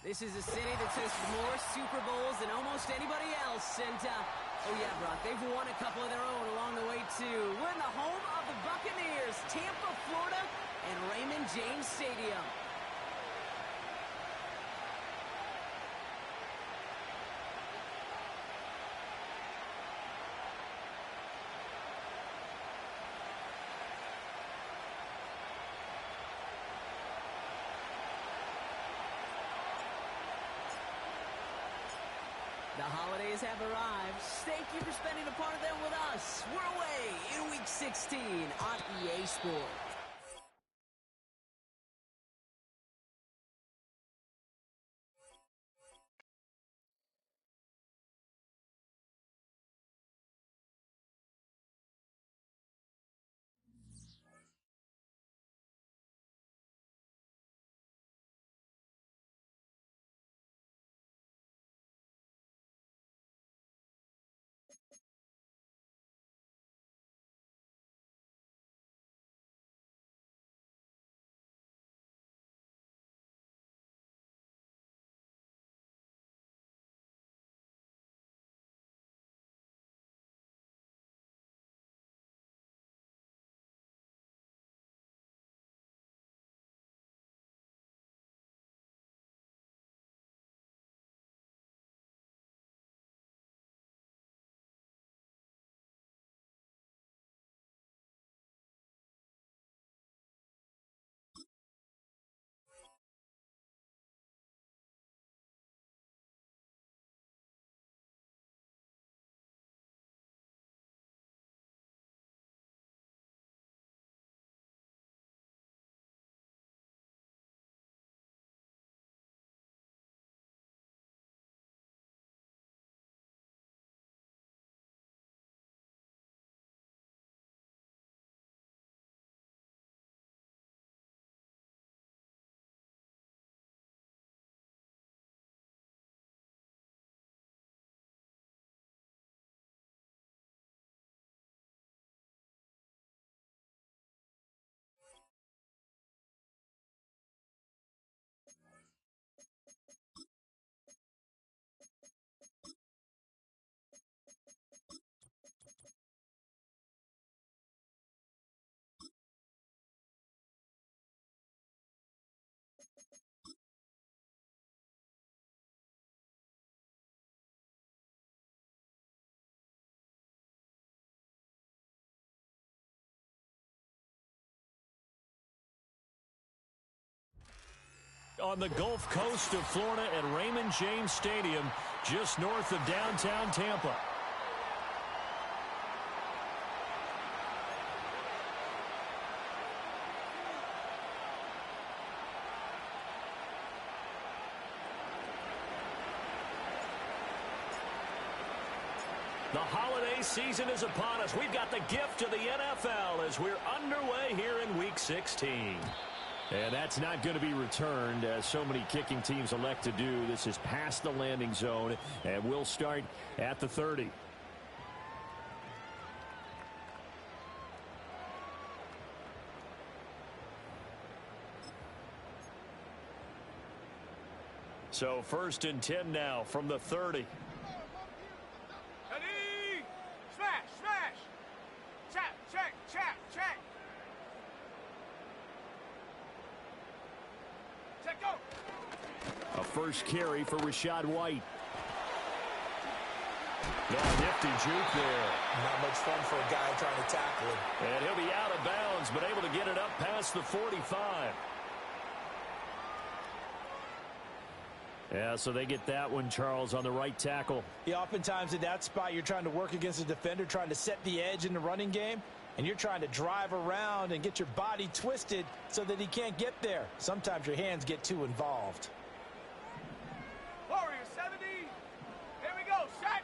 This is a city that's hosted more Super Bowls than almost anybody else. And, oh yeah, Brock, they've won a couple of their own along the way, too. We're in the home of the Buccaneers, Tampa, Florida, and Raymond James Stadium. The holidays have arrived. Thank you for spending a part of them with us. We're away in Week 16 on EA Sports. On the Gulf Coast of Florida at Raymond James Stadium, just north of downtown Tampa. The holiday season is upon us. We've got the gift of the NFL as we're underway here in Week 16. And that's not going to be returned, as so many kicking teams elect to do. This is past the landing zone, and we'll start at the 30. So 1st and 10 now from the 30. Ready? Smash, smash. Check, check, check, check. Check, go. A first carry for Rashad White. Nifty juke there. Not much fun for a guy trying to tackle him. And he'll be out of bounds, but able to get it up past the 45. Yeah, so they get that one, Charles, on the right tackle. Yeah, oftentimes in that spot, you're trying to work against a defender, trying to set the edge in the running game, and you're trying to drive around and get your body twisted so that he can't get there. Sometimes your hands get too involved. Warrior 70. Here we go. Shot.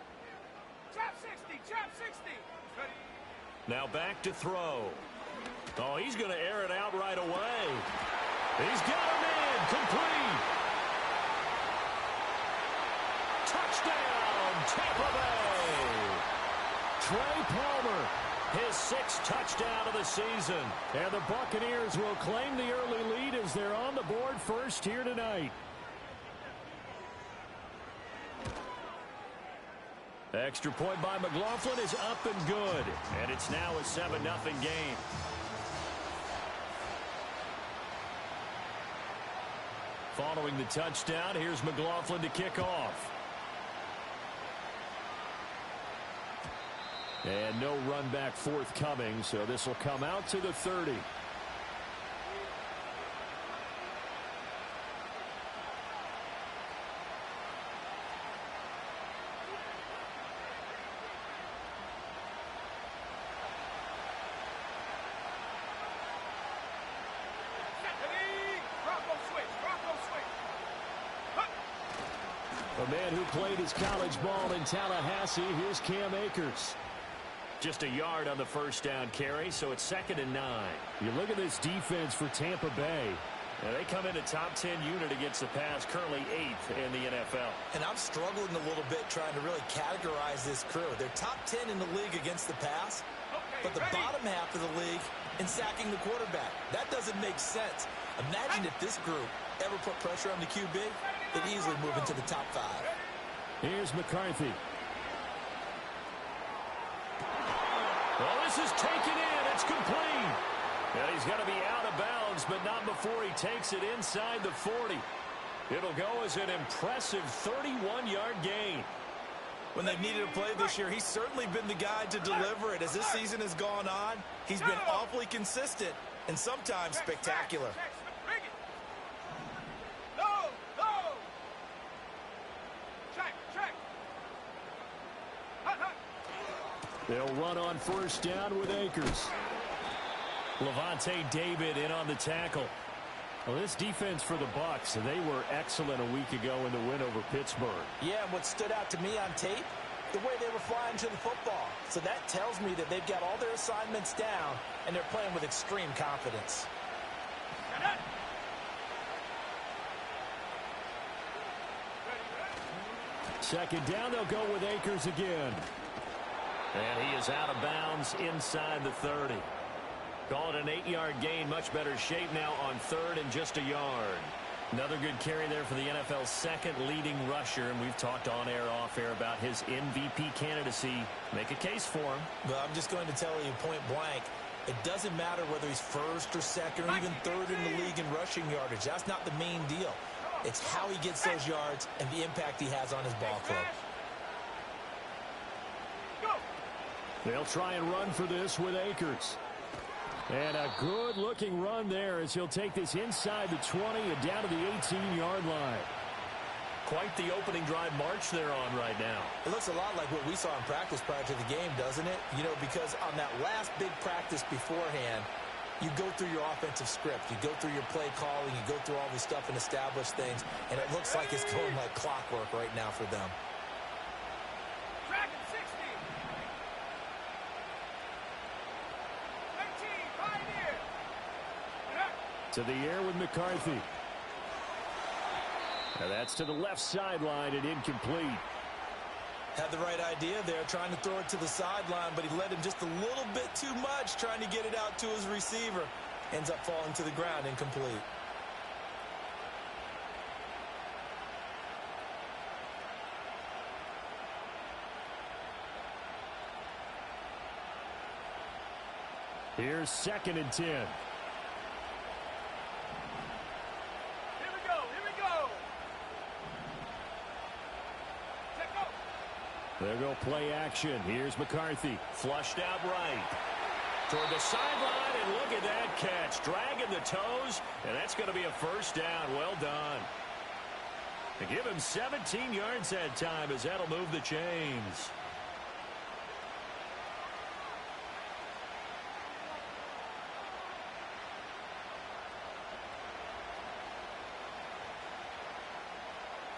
Trap 60. Trap 60. Ready. Now back to throw. Oh, he's going to air it out right away. He's got him in. Complete. Touchdown, Tampa Bay. Trey Palmer, his 6th touchdown of the season. And the Buccaneers will claim the early lead as they're on the board first here tonight. Extra point by McLaughlin is up and good. And it's now a 7-0 game. Following the touchdown, here's McLaughlin to kick off. And no run back forthcoming, so this will come out to the 30. A man who played his college ball in Tallahassee, here's Cam Akers. Just a yard on the first down carry, so it's 2nd and 9. You look at this defense for Tampa Bay. They come in a top 10 unit against the pass, currently 8th in the NFL. And I'm struggling a little bit trying to really categorize this crew. They're top 10 in the league against the pass, but the bottom half of the league in sacking the quarterback. That doesn't make sense. Imagine if this group ever put pressure on the QB, they'd easily move into the top 5. Here's McCarthy. Well, this is taken in. It's complete. And he's going to be out of bounds, but not before he takes it inside the 40. It'll go as an impressive 31-yard gain. When they've needed a play this year, he's certainly been the guy to deliver it. As this season has gone on, he's been awfully consistent and sometimes spectacular. They'll run on first down with Akers. Levante David in on the tackle. Well, this defense for the Bucs, they were excellent a week ago in the win over Pittsburgh. Yeah, and what stood out to me on tape, the way they were flying to the football. So that tells me that they've got all their assignments down, and they're playing with extreme confidence. Second down, they'll go with Akers again. And he is out of bounds inside the 30. Call it an 8-yard gain. Much better shape now on 3rd and just a yard. Another good carry there for the NFL's second leading rusher. And we've talked on air, off air about his MVP candidacy. Make a case for him. Well, I'm just going to tell you point blank. It doesn't matter whether he's 1st or 2nd or even 3rd in the league in rushing yardage. That's not the main deal. It's how he gets those yards and the impact he has on his ball club. They'll try and run for this with Akers. And a good-looking run there as he'll take this inside the 20 and down to the 18-yard line. Quite the opening drive march they're on right now. It looks a lot like what we saw in practice prior to the game, doesn't it? You know, because on that last big practice beforehand, you go through your offensive script. You go through your play calling. You go through all this stuff and establish things. And it looks like it's going like clockwork right now for them. To the air with McCarthy. Now that's to the left sideline and incomplete. Had the right idea there, trying to throw it to the sideline, but he led him just a little bit too much, trying to get it out to his receiver. Ends up falling to the ground, incomplete. Here's 2nd and 10. There go play action. Here's McCarthy. Flushed out right. Toward the sideline, and look at that catch. Dragging the toes, and that's going to be a first down. Well done. They give him 17 yards that time as that'll move the chains.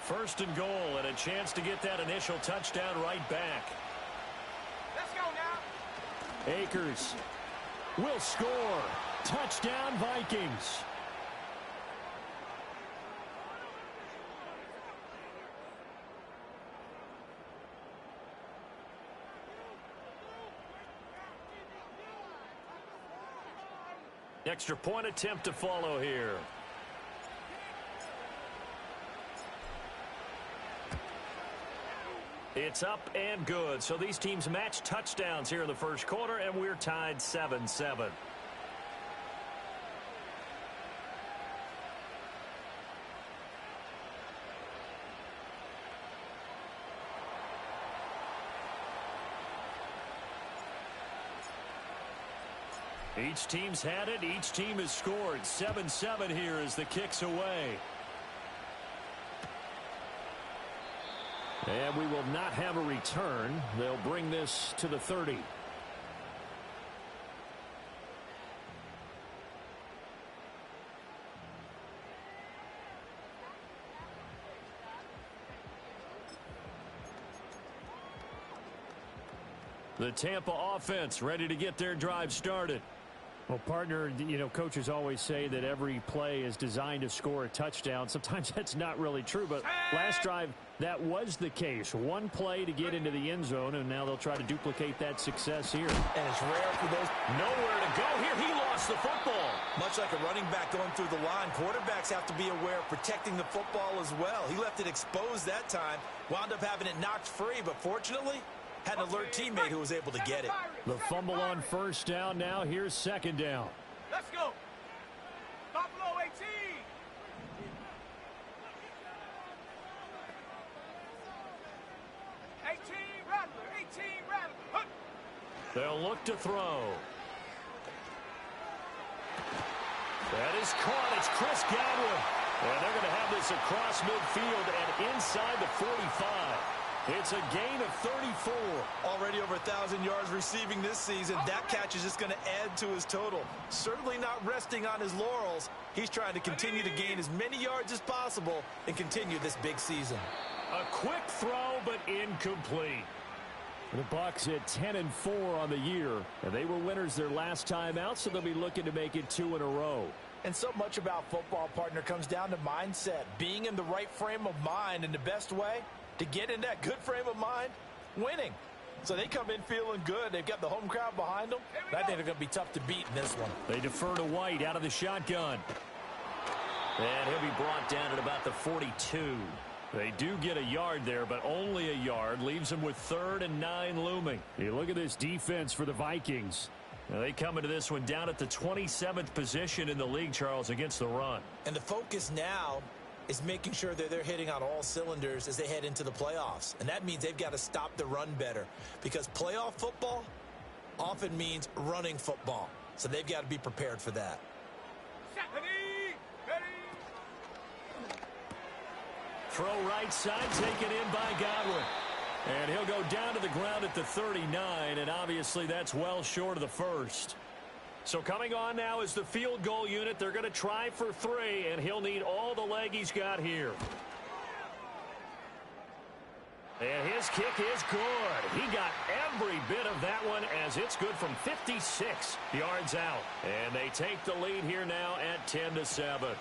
First and goal, and a chance to get that initial touchdown right back. Let's go now. Akers will score. Touchdown, Vikings. Extra point attempt to follow here. It's up and good. So these teams match touchdowns here in the first quarter, and we're tied 7-7. Each team's had it. Each team has scored. 7-7 here as the kick's away. And we will not have a return. They'll bring this to the 30. The Tampa offense ready to get their drive started. Well, partner, you know, coaches always say that every play is designed to score a touchdown. Sometimes that's not really true, but last drive, that was the case. One play to get into the end zone, and now they'll try to duplicate that success here. And it's rare for those. Nowhere to go here. He lost the football. Much like a running back going through the line, quarterbacks have to be aware of protecting the football as well. He left it exposed that time, wound up having it knocked free, but fortunately, had an alert teammate who was able to get it. The fumble on first down now. Here's second down. Let's go. Buffalo 18. 18 Rattler. 18 Rattler. Hunt. They'll look to throw. That is caught. It's Chris Godwin. And they're going to have this across midfield and inside the 45. It's a gain of 34. Already over 1,000 yards receiving this season. That catch is just going to add to his total. Certainly not resting on his laurels. He's trying to continue to gain as many yards as possible and continue this big season. A quick throw, but incomplete. The Bucs at 10-4 on the year, and they were winners their last time out, so they'll be looking to make it 2 in a row. And so much about football, partner, comes down to mindset. Being in the right frame of mind, and the best way to get in that good frame of mind, winning. So they come in feeling good. They've got the home crowd behind them. I think they're going to be tough to beat in this one. They defer to White out of the shotgun. And he'll be brought down at about the 42. They do get a yard there, but only a yard. Leaves them with 3rd and 9 looming. You look at this defense for the Vikings. Now they come into this one down at the 27th position in the league, Charles, against the run. And the focus now is making sure that they're hitting on all cylinders as they head into the playoffs. And that means they've got to stop the run better, because playoff football often means running football. So they've got to be prepared for that. Throw right side, taken in by Godwin. And he'll go down to the ground at the 39, and obviously that's well short of the first. So coming on now is the field goal unit. They're going to try for 3, and he'll need all the leg he's got here. And his kick is good. He got every bit of that one, as it's good from 56 yards out. And they take the lead here now at 10-7.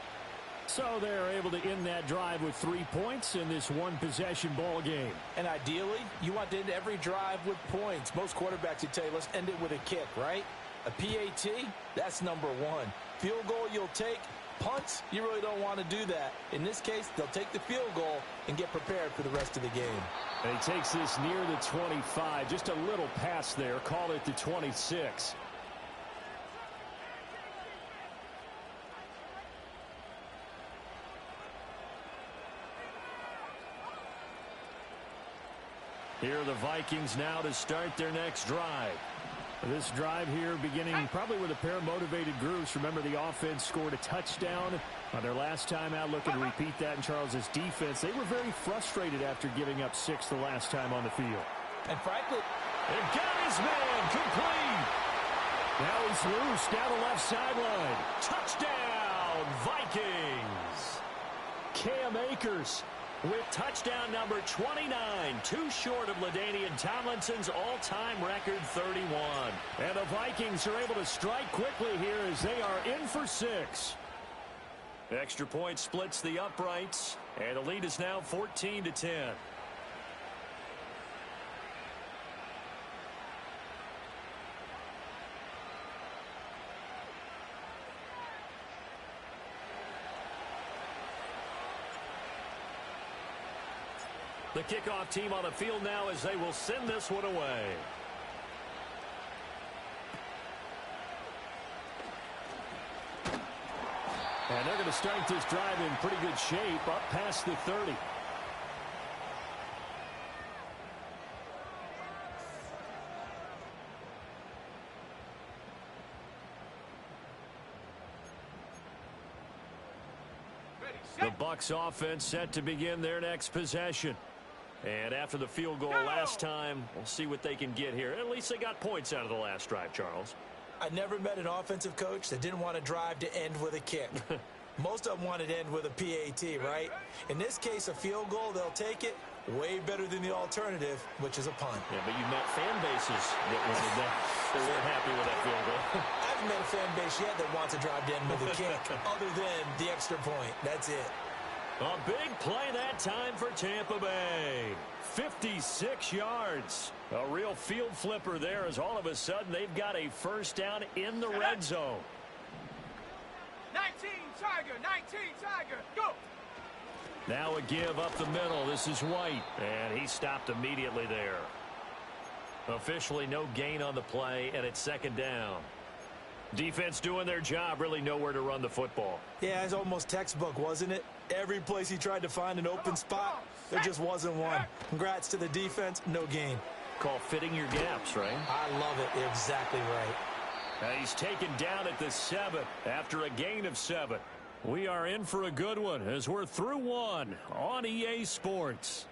So they're able to end that drive with 3 points in this one-possession ball game. And ideally, you want to end every drive with points. Most quarterbacks would tell you, let's end it with a kick, right? A PAT, that's number 1. Field goal you'll take. Punts, you really don't want to do that. In this case, they'll take the field goal and get prepared for the rest of the game. And he takes this near the 25. Just a little pass there. Call it the 26. Here are the Vikings now to start their next drive. This drive here beginning probably with a pair of motivated groups. Remember, the offense scored a touchdown on their last time out. Looking to repeat that in Charles's defense. They were very frustrated after giving up 6 the last time on the field. And frankly, they've got his man complete. Now he's loose down the left sideline. Touchdown, Vikings. Cam Akers with touchdown number 29, too short of LaDainian Tomlinson's all-time record 31. And the Vikings are able to strike quickly here as they are in for 6. Extra point splits the uprights, and the lead is now 14-10. The kickoff team on the field now as they will send this one away. And they're going to start this drive in pretty good shape up past the 30. The Bucs offense set to begin their next possession. And after the field goal last time, we'll see what they can get here. At least they got points out of the last drive, Charles. I never met an offensive coach that didn't want to drive to end with a kick. Most of them wanted to end with a PAT, right? In this case, a field goal, they'll take it. Way better than the alternative, which is a punt. Yeah, but you met fan bases that wanted that. They weren't happy with that field goal. I haven't met a fan base yet that wants to drive to end with a kick, other than the extra point. That's it. A big play that time for Tampa Bay. 56 yards. A real field flipper there as all of a sudden they've got a first down in the red zone. 19 Tiger, 19 Tiger, go! Now a give up the middle. This is White, and he stopped immediately there. Officially no gain on the play, and it's second down. Defense doing their job, really nowhere to run the football. Yeah, it's almost textbook, wasn't it? Every place he tried to find an open spot, there just wasn't one. Congrats to the defense, no gain. Call fitting your gaps, right? I love it. You're exactly right. He's taken down at the 7 after a gain of 7. We are in for a good one as we're through one on EA Sports.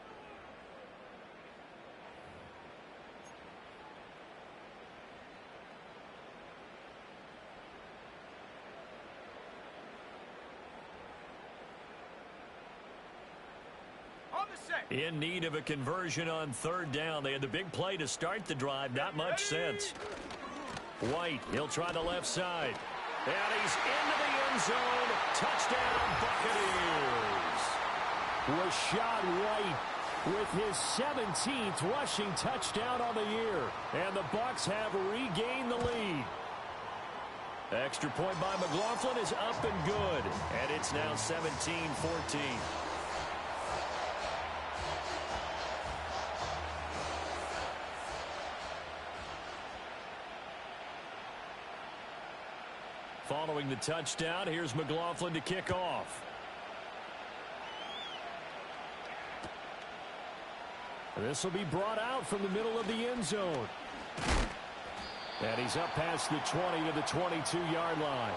In need of a conversion on third down. They had the big play to start the drive. Not much sense. White, he'll try the left side. And he's into the end zone. Touchdown, Buccaneers. Rashad White with his 17th rushing touchdown on the year. And the Bucs have regained the lead. Extra point by McLaughlin is up and good. And it's now 17-14. Following the touchdown, here's McLaughlin to kick off. This will be brought out from the middle of the end zone. And he's up past the 20 to the 22-yard line.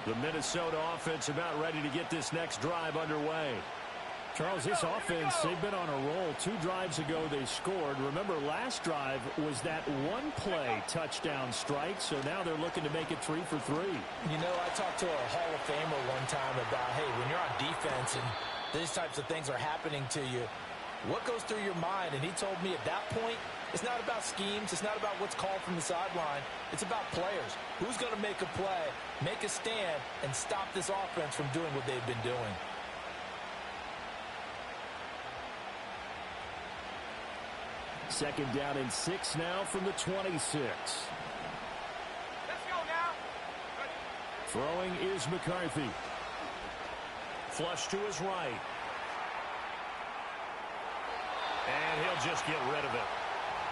The Minnesota offense about ready to get this next drive underway. Charles, this offense, they've been on a roll. 2 drives ago they scored. Remember, last drive was that one-play touchdown strike, so now they're looking to make it 3 for 3. You know, I talked to a Hall of Famer one time about, hey, when you're on defense and these types of things are happening to you, what goes through your mind? And he told me at that point, it's not about schemes. It's not about what's called from the sideline. It's about players. Who's going to make a play, make a stand, and stop this offense from doing what they've been doing? Second down and 6 now from the 26. Let's go now. Throwing is McCarthy. Flush to his right. And he'll just get rid of it.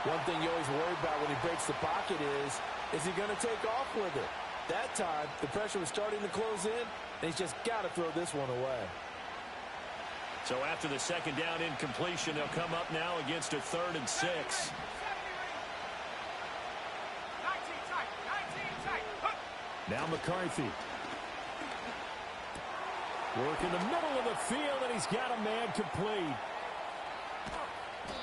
One thing you always worry about when he breaks the pocket is he going to take off with it? That time, the pressure was starting to close in, and he's just got to throw this one away. So after the second down incompletion, they'll come up now against a 3rd and 6. 19 tight, 19 tight. Now McCarthy. Work in the middle of the field, and he's got a man complete.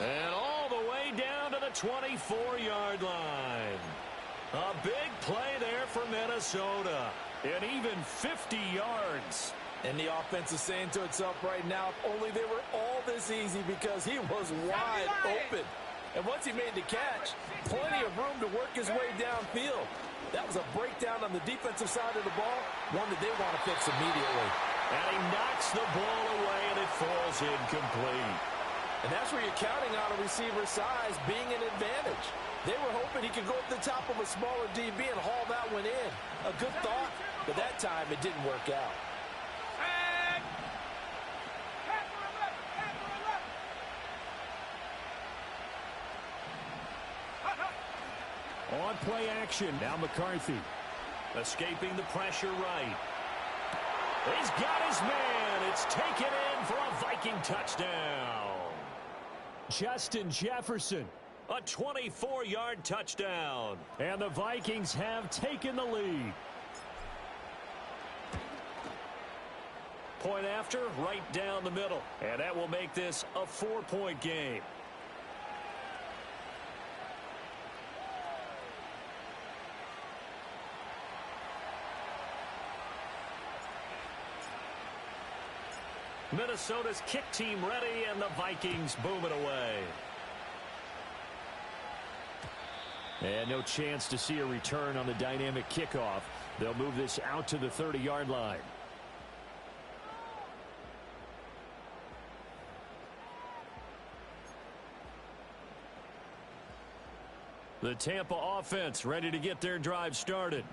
And all the way down to the 24-yard line. A big play there for Minnesota. And even 50 yards. And the offense is saying to itself right now, if only they were all this easy, because he was wide open. And once he made the catch, plenty of room to work his way downfield. That was a breakdown on the defensive side of the ball, one that they want to fix immediately. And he knocks the ball away, and it falls incomplete. And that's where you're counting on a receiver's size being an advantage. They were hoping he could go up the top of a smaller DB and haul that one in. A good thought, but that time it didn't work out. On play action, now McCarthy. Escaping the pressure right. He's got his man. It's taken in for a Viking touchdown. Justin Jefferson. A 24-yard touchdown. And the Vikings have taken the lead. Point after, right down the middle. And that will make this a 4-point game. Minnesota's kick team ready, and the Vikings boom it away. And no chance to see a return on the dynamic kickoff. They'll move this out to the 30-yard line. The Tampa offense ready to get their drive started.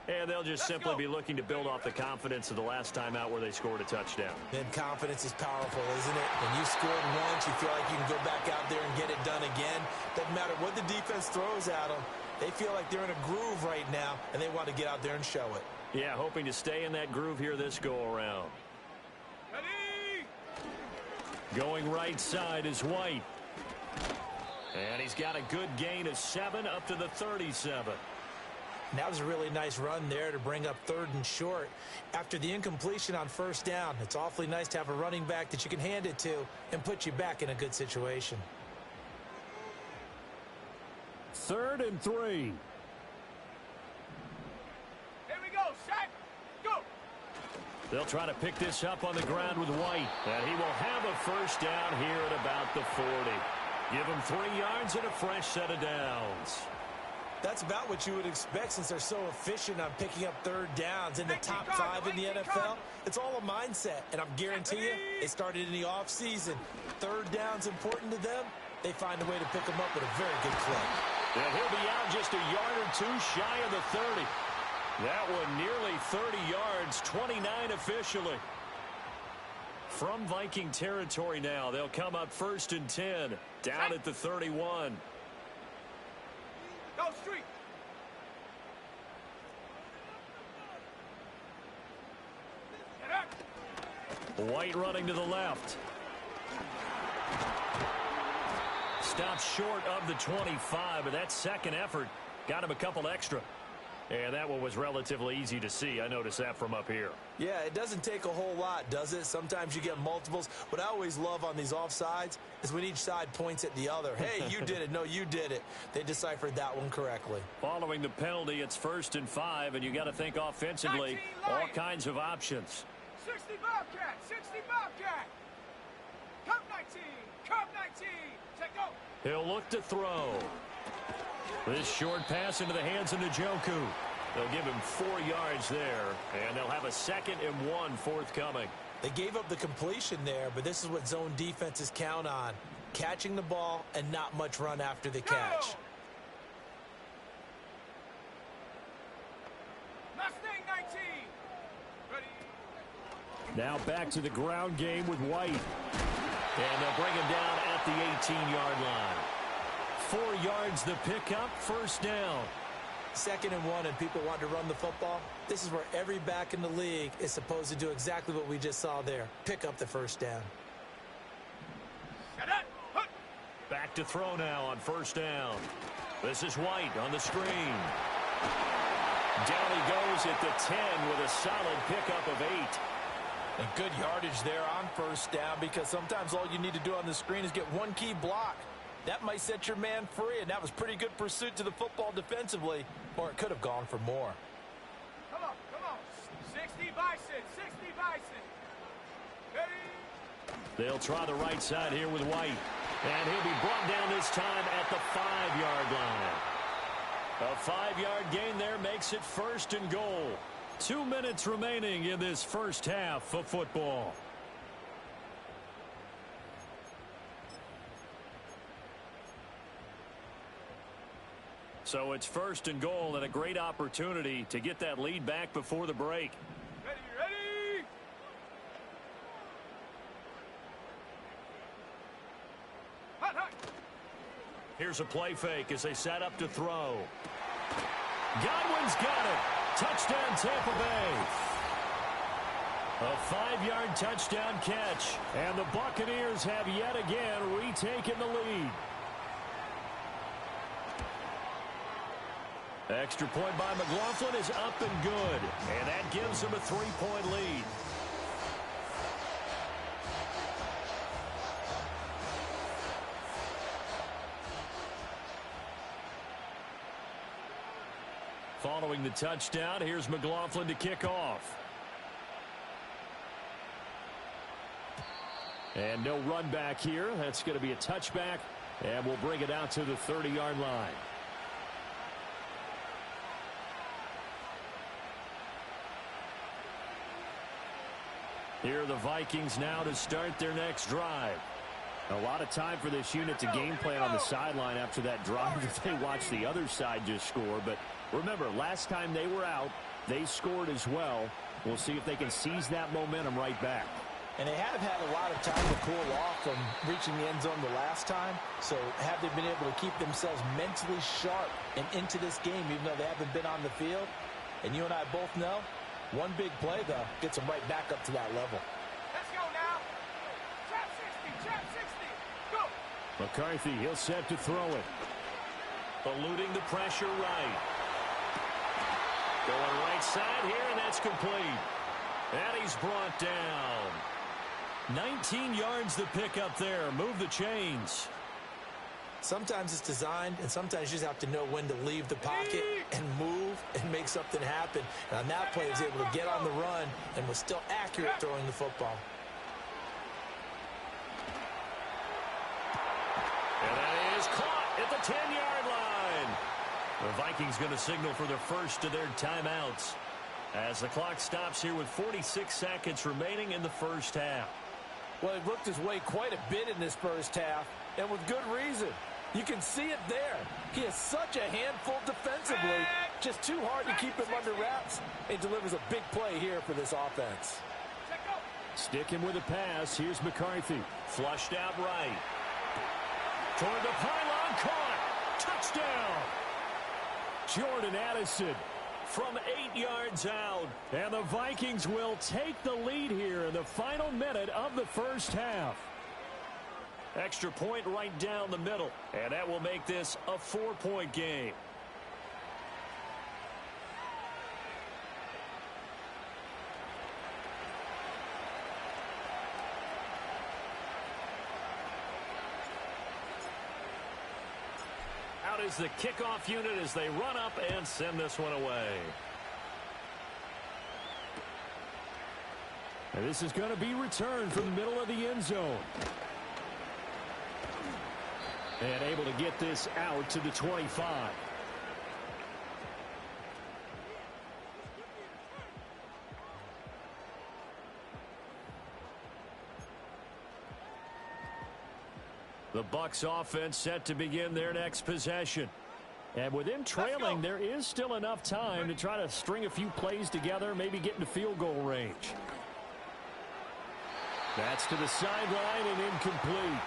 And they'll just simply be looking to build off the confidence of the last time out where they scored a touchdown. And confidence is powerful, isn't it? When you scored once, you feel like you can go back out there and get it done again. Doesn't matter what the defense throws at them. They feel like they're in a groove right now, and they want to get out there and show it. Yeah, hoping to stay in that groove here this go-around. Going right side is White. And he's got a good gain of 7 up to the 37. And that was a really nice run there to bring up 3rd and short. After the incompletion on 1st down, it's awfully nice to have a running back that you can hand it to and put you back in a good situation. 3rd and 3. Here we go, Shaq. Go. They'll try to pick this up on the ground with White. And he will have a 1st down here at about the 40. Give him 3 yards and a fresh set of downs. That's about what you would expect since they're so efficient on picking up 3rd downs in the top 5 in the NFL. It's all a mindset, and I'm guarantee you, they started in the offseason. 3rd down's important to them. They find a way to pick them up with a very good clip. And he'll be out just a yard or 2 shy of the 30. That one nearly 30 yards, 29 officially. From Viking territory now, they'll come up 1st and 10, down at the 31. Go street. White running to the left. Stops short of the 25, but that second effort got him a couple extra. And that one was relatively easy to see. I noticed that from up here. Yeah, it doesn't take a whole lot, does it? Sometimes you get multiples. What I always love on these offsides is when each side points at the other. Hey, you did it. No, you did it. They deciphered that one correctly. Following the penalty, it's 1st and 5, and you got to think offensively, all kinds of options. 60 Bobcat, 60 Bobcat. Cup 19, Cup 19. Take go. He'll look to throw. This short pass into the hands of Njoku. They'll give him 4 yards there, and they'll have a 2nd and 1 forthcoming. They gave up the completion there, but this is what zone defenses count on. Catching the ball and not much run after the catch. Mustang 19. Ready. Now back to the ground game with White. And they'll bring him down at the 18-yard line. 4 yards the pickup, 1st down. 2nd and 1, and people want to run the football. This is where every back in the league is supposed to do exactly what we just saw there. Pick up the 1st down. Back to throw now on 1st down. This is White on the screen. Down he goes at the 10 with a solid pickup of 8. And good yardage there on 1st down, because sometimes all you need to do on the screen is get one key block. That might set your man free, and that was pretty good pursuit to the football defensively, or it could have gone for more. Come on, come on. 60 Bison, 60 Bison. Ready. They'll try the right side here with White. And he'll be brought down this time at the 5-yard line. A 5-yard gain there makes it 1st and goal. 2 minutes remaining in this first half of football. So it's 1st and goal and a great opportunity to get that lead back before the break. Ready! Hot, hot. Here's a play fake as they set up to throw. Godwin's got it. Touchdown, Tampa Bay. A 5-yard touchdown catch. And the Buccaneers have yet again retaken the lead. Extra point by McLaughlin is up and good. And that gives them a 3-point lead. Following the touchdown, here's McLaughlin to kick off. And no run back here. That's going to be a touchback. And we'll bring it out to the 30-yard line. Here are the Vikings now to start their next drive. A lot of time for this unit to game plan on the sideline after that drive that they watched the other side just score. But remember, last time they were out, they scored as well. We'll see if they can seize that momentum right back. And they have had a lot of time to cool off from reaching the end zone the last time. So have they been able to keep themselves mentally sharp and into this game, even though they haven't been on the field? And you and I both know, one big play, though, gets them right back up to that level. Let's go now. Trap 60, go. McCarthy, he'll set to throw it. Eluding the pressure right. Going right side here, and that's complete. And he's brought down. 19 yards to pick up there. Move the chains. Sometimes it's designed, and sometimes you just have to know when to leave the pocket and move and make something happen. And on that play, he was able to get on the run and was still accurate throwing the football. And that is caught at the 10-yard line. The Vikings going to signal for the first of their timeouts as the clock stops here with 46 seconds remaining in the first half. Well, he worked his way quite a bit in this first half, and with good reason. You can see it there. He is such a handful defensively. Just too hard to keep him under wraps. It delivers a big play here for this offense. Sticking with the pass. Here's McCarthy. Flushed out right. Toward the pylon. Caught. Touchdown. Jordan Addison from 8 yards out. And the Vikings will take the lead here in the final minute of the first half. Extra point right down the middle. And that will make this a 4-point game. Out is the kickoff unit as they run up and send this one away. And this is going to be returned from the middle of the end zone. And able to get this out to the 25. The Bucs offense set to begin their next possession. And with them trailing, there is still enough time to try to string a few plays together, maybe get into field goal range. That's to the sideline and incomplete.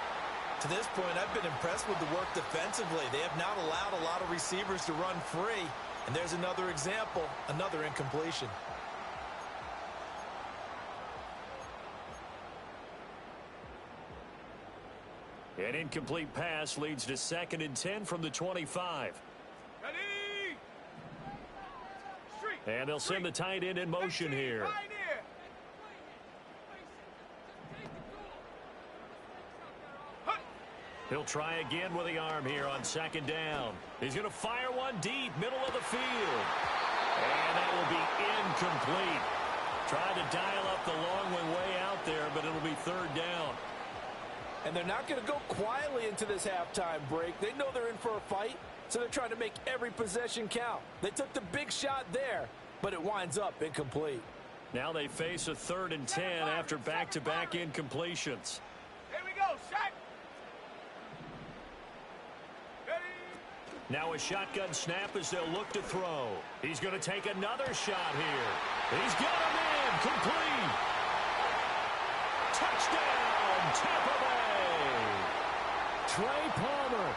To this point, I've been impressed with the work defensively. They have not allowed a lot of receivers to run free. And there's another example, another incompletion. An incomplete pass leads to 2nd and 10 from the 25. Ready? And they'll send the tight end in motion here. He'll try again with the arm here on 2nd down. He's going to fire one deep, middle of the field. And that will be incomplete. Tried to dial up the long way out there, but it'll be 3rd down. And they're not going to go quietly into this halftime break. They know they're in for a fight, so they're trying to make every possession count. They took the big shot there, but it winds up incomplete. Now they face a 3rd and 10 after back-to-back incompletions. Here we go, shot. Ready? Now a shotgun snap as they'll look to throw. He's going to take another shot here. He's got him in. Complete. Touchdown, Tampa Bay. Trey Palmer.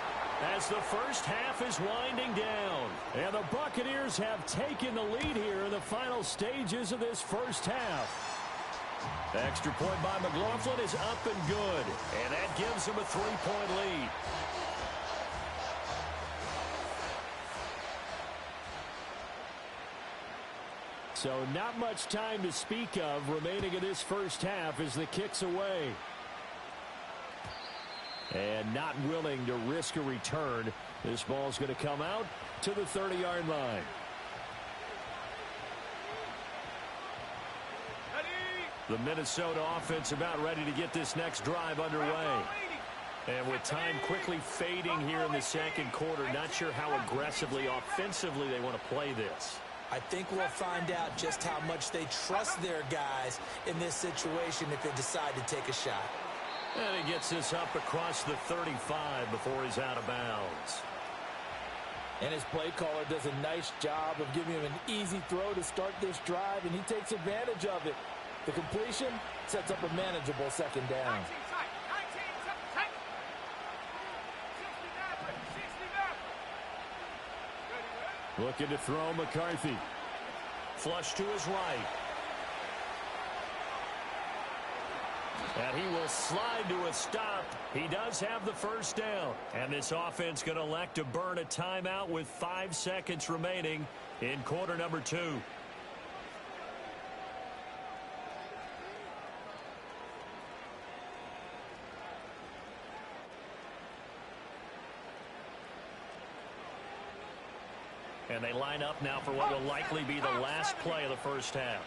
As the first half is winding down. And the Buccaneers have taken the lead here in the final stages of this first half. Extra point by McLaughlin is up and good. And that gives them a 3-point lead. So not much time to speak of remaining in this first half as the kick's away. And not willing to risk a return. This ball's going to come out to the 30-yard line. The Minnesota offense about ready to get this next drive underway. And with time quickly fading here in the second quarter, not sure how aggressively, offensively they want to play this. I think we'll find out just how much they trust their guys in this situation if they decide to take a shot. And he gets this up across the 35 before he's out of bounds. And his play caller does a nice job of giving him an easy throw to start this drive, and he takes advantage of it. The completion sets up a manageable second down. Looking to throw McCarthy. Flush to his right. And he will slide to a stop. He does have the first down. And this offense going to elect to burn a timeout with 5 seconds remaining in quarter number 2. And they line up now for what will likely be the last play of the first half.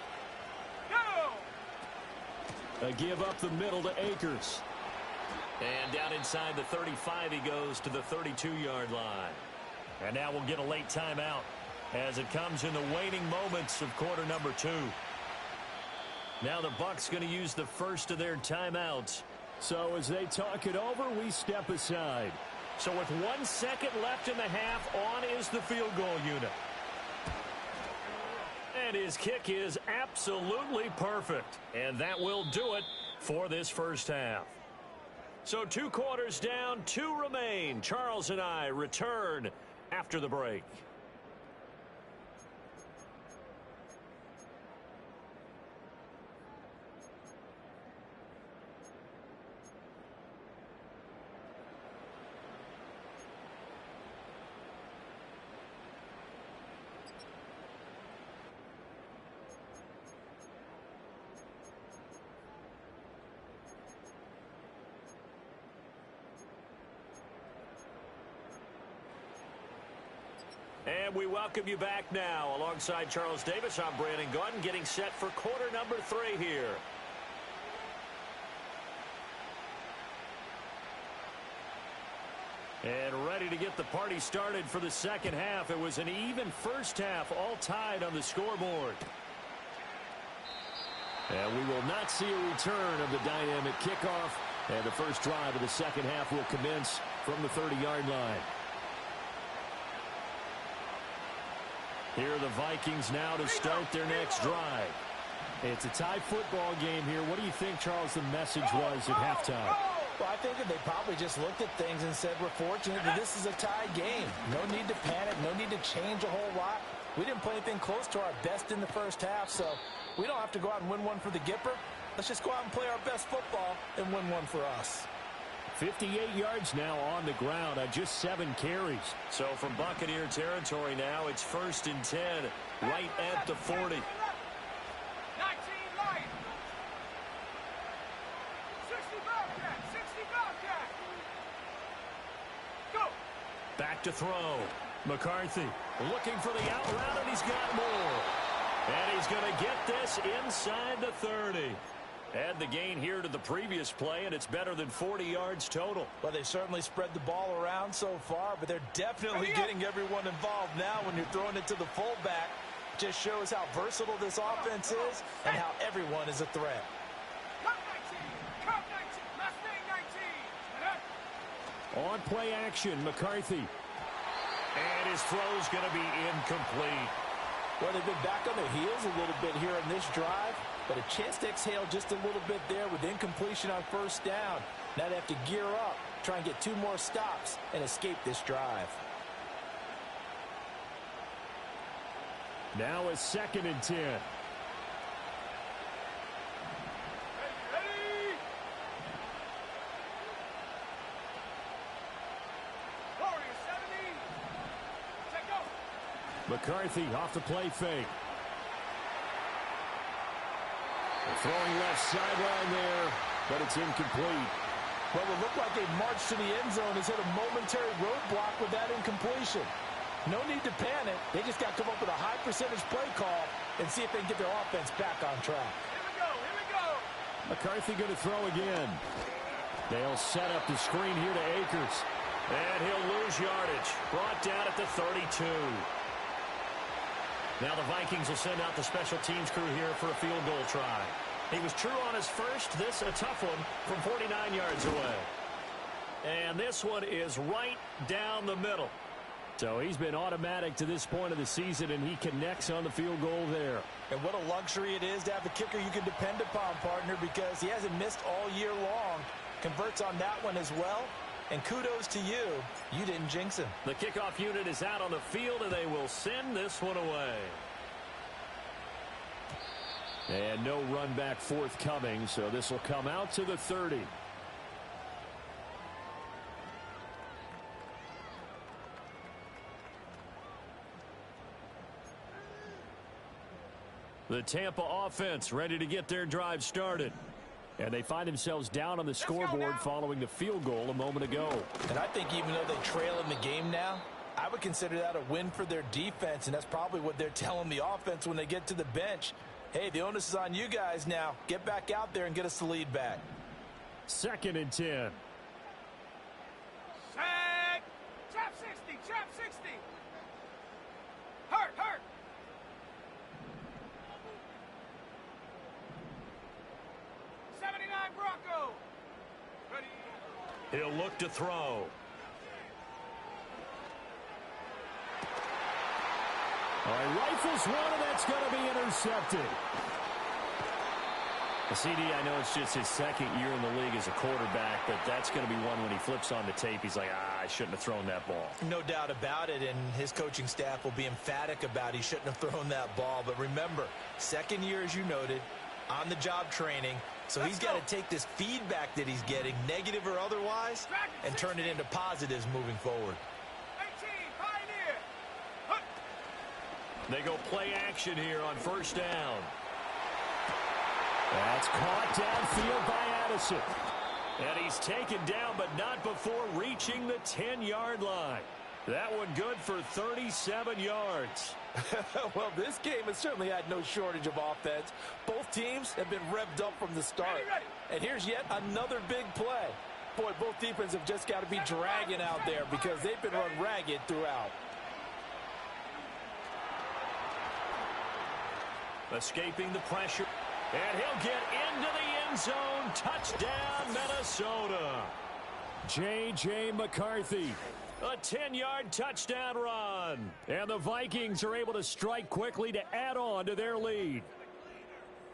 A give up the middle to Akers. And down inside the 35 he goes to the 32-yard line. And now we'll get a late timeout as it comes in the waning moments of quarter number 2. Now the Bucs going to use the first of their timeouts. So as they talk it over, we step aside. So with 1 second left in the half, on is the field goal unit. And his kick is absolutely perfect. And that will do it for this first half. So 2 quarters down, 2 remain. Charles and I return after the break. And we welcome you back now. Alongside Charles Davis, I'm Brandon Gunn, getting set for quarter number 3 here. And ready to get the party started for the second half. It was an even first half, all tied on the scoreboard. And we will not see a return of the dynamic kickoff. And the first drive of the second half will commence from the 30-yard line. Here are the Vikings now to start their next drive. It's a tie football game here. What do you think, Charles, the message was at halftime? Well, I think that they probably just looked at things and said, we're fortunate that this is a tie game. No need to panic. No need to change a whole lot. We didn't play anything close to our best in the first half, so we don't have to go out and win one for the Gipper. Let's just go out and play our best football and win one for us. 58 yards now on the ground on just 7 carries. So from Buccaneer territory now, it's 1st and 10, right at the 40. 19 light. 60 Bobcat. 60 Bobcat. Go. Back to throw. McCarthy looking for the out route, and he's got more. And he's going to get this inside the 30. Add the gain here to the previous play, and it's better than 40 yards total. Well, they certainly spread the ball around so far, but they're definitely getting everyone involved now when you're throwing it to the fullback. Just shows how versatile this offense is and how everyone is a threat. Cut 19. Cut 19. Last name 19. On play action, McCarthy. And his throw's going to be incomplete. Well, they've been back on their heels a little bit here in this drive, but a chance to exhale just a little bit there with incompletion on first down. Now they have to gear up, try and get 2 more stops, and escape this drive. Now a 2nd and 10. Ready? Warrior 70. Check go. McCarthy off the play fake. Throwing left sideline there, but it's incomplete. Well, it looked like they marched to the end zone, has hit a momentary roadblock with that incompletion. No need to panic. They just got to come up with a high percentage play call and see if they can get their offense back on track. Here we go. Here we go. McCarthy going to throw again. They'll set up the screen here to Akers. And he'll lose yardage. Brought down at the 32. Now the Vikings will send out the special teams crew here for a field goal try. He was true on his first. This a tough one from 49 yards away. And this one is right down the middle. So he's been automatic to this point of the season, and he connects on the field goal there. And what a luxury it is to have a kicker you can depend upon, partner, because he hasn't missed all year long. Converts on that one as well. And kudos to you. You didn't jinx him. The kickoff unit is out on the field, and they will send this one away. And no run back forthcoming, so this will come out to the 30. The Tampa offense ready to get their drive started. And they find themselves down on the scoreboard following the field goal a moment ago. And I think even though they trail in the game now, I would consider that a win for their defense, and that's probably what they're telling the offense when they get to the bench. Hey, the onus is on you guys now. Get back out there and get us the lead back. 2nd and 10. Sack. Trap 60. Trap 60. Hurt. Hurt. 79 Bronco. Ready. He'll look to throw. All right, rifles one, and that's going to be intercepted. The CD, I know it's just his 2nd year in the league as a quarterback, but that's going to be one when he flips on the tape. He's like, I shouldn't have thrown that ball. No doubt about it, and his coaching staff will be emphatic about he shouldn't have thrown that ball. But remember, 2nd year, as you noted, on-the-job training. So he's got to take this feedback that he's getting, negative or otherwise, and turn it into positives moving forward. 18 Pioneer. Hut. They go play action here on first down. That's caught downfield by Addison. And he's taken down, but not before reaching the 10-yard line. That one good for 37 yards. Well, this game has certainly had no shortage of offense. Both teams have been revved up from the start. Ready. And here's yet another big play. Boy, both defenses have just got to be dragging out there because they've been run ragged throughout. Escaping the pressure. And he'll get into the end zone. Touchdown, Minnesota. J.J. McCarthy. A 10-yard touchdown run. And the Vikings are able to strike quickly to add on to their lead.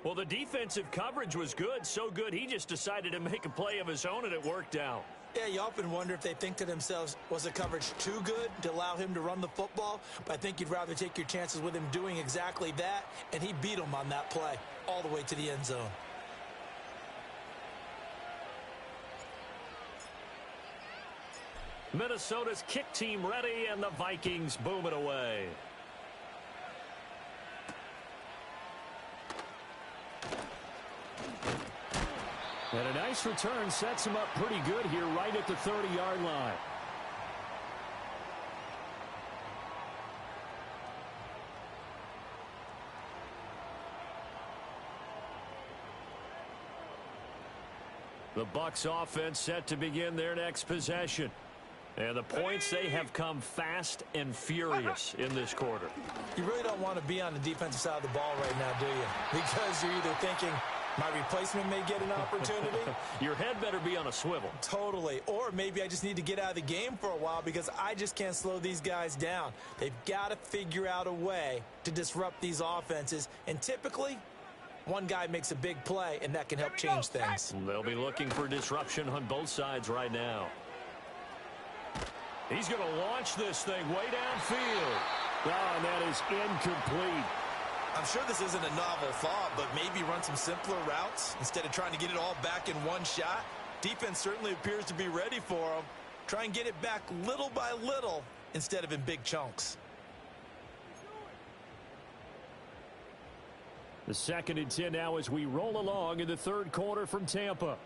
Well, the defensive coverage was good, so good he just decided to make a play of his own, and it worked out. Yeah, you often wonder if they think to themselves, was the coverage too good to allow him to run the football? But I think you'd rather take your chances with him doing exactly that, and he beat him on that play all the way to the end zone. Minnesota's kick team ready, and the Vikings boom it away. And a nice return sets him up pretty good here right at the 30-yard line. The Bucs offense set to begin their next possession. And the points, they have come fast and furious in this quarter. You really don't want to be on the defensive side of the ball right now, do you? Because you're either thinking, My replacement may get an opportunity. Your head better be on a swivel. Totally. Or maybe I just need to get out of the game for a while because I just can't slow these guys down. They've got to figure out a way to disrupt these offenses. And typically, one guy makes a big play, and that can help change things. They'll be looking for disruption on both sides right now. He's going to launch this thing way downfield. Oh, and that is incomplete. I'm sure this isn't a novel thought, but maybe run some simpler routes instead of trying to get it all back in one shot. Defense certainly appears to be ready for him. Try and get it back little by little instead of in big chunks. The 2nd and 10 now as we roll along in the third quarter from Tampa.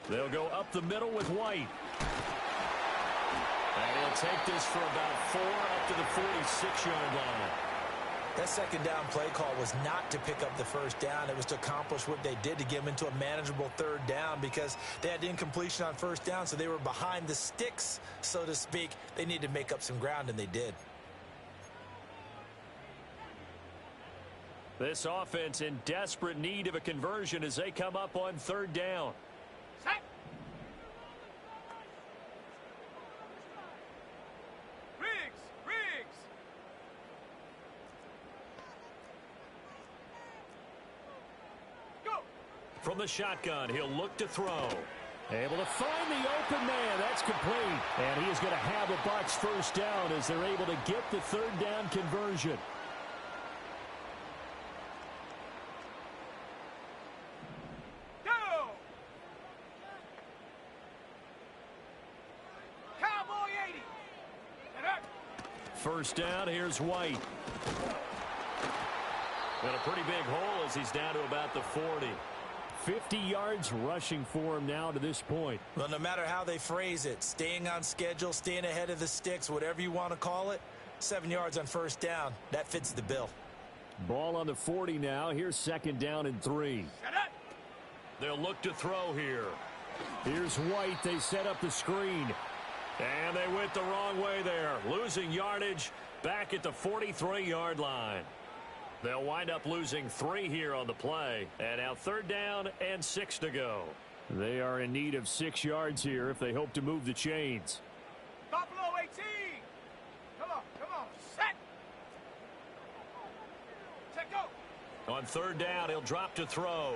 They'll go up the middle with White. And he'll take this for about 4 up to the 46-yard line. That second down play call was not to pick up the first down. It was to accomplish what they did to get them into a manageable third down because they had incompletion on first down, so they were behind the sticks, so to speak. They needed to make up some ground, and they did. This offense in desperate need of a conversion as they come up on third down. Set. Riggs. Go. From the shotgun, he'll look to throw. Able to find the open man. That's complete. And he is going to have the Bucs first down as they're able to get the third down conversion. First down, here's White. Got a pretty big hole as he's down to about the 40. 50 yards rushing for him now to this point. Well, no matter how they phrase it, staying on schedule, staying ahead of the sticks, whatever you want to call it, 7 yards on first down, that fits the bill. Ball on the 40 now. Here's 2nd down and 3. They'll look to throw here. Here's White. They set up the screen. And they went the wrong way there, losing yardage back at the 43-yard line. They'll wind up losing 3 here on the play. And now 3rd down and 6 to go. They are in need of 6 yards here if they hope to move the chains. Buffalo 18. Come on. Set. Check go. On 3rd down, he'll drop to throw.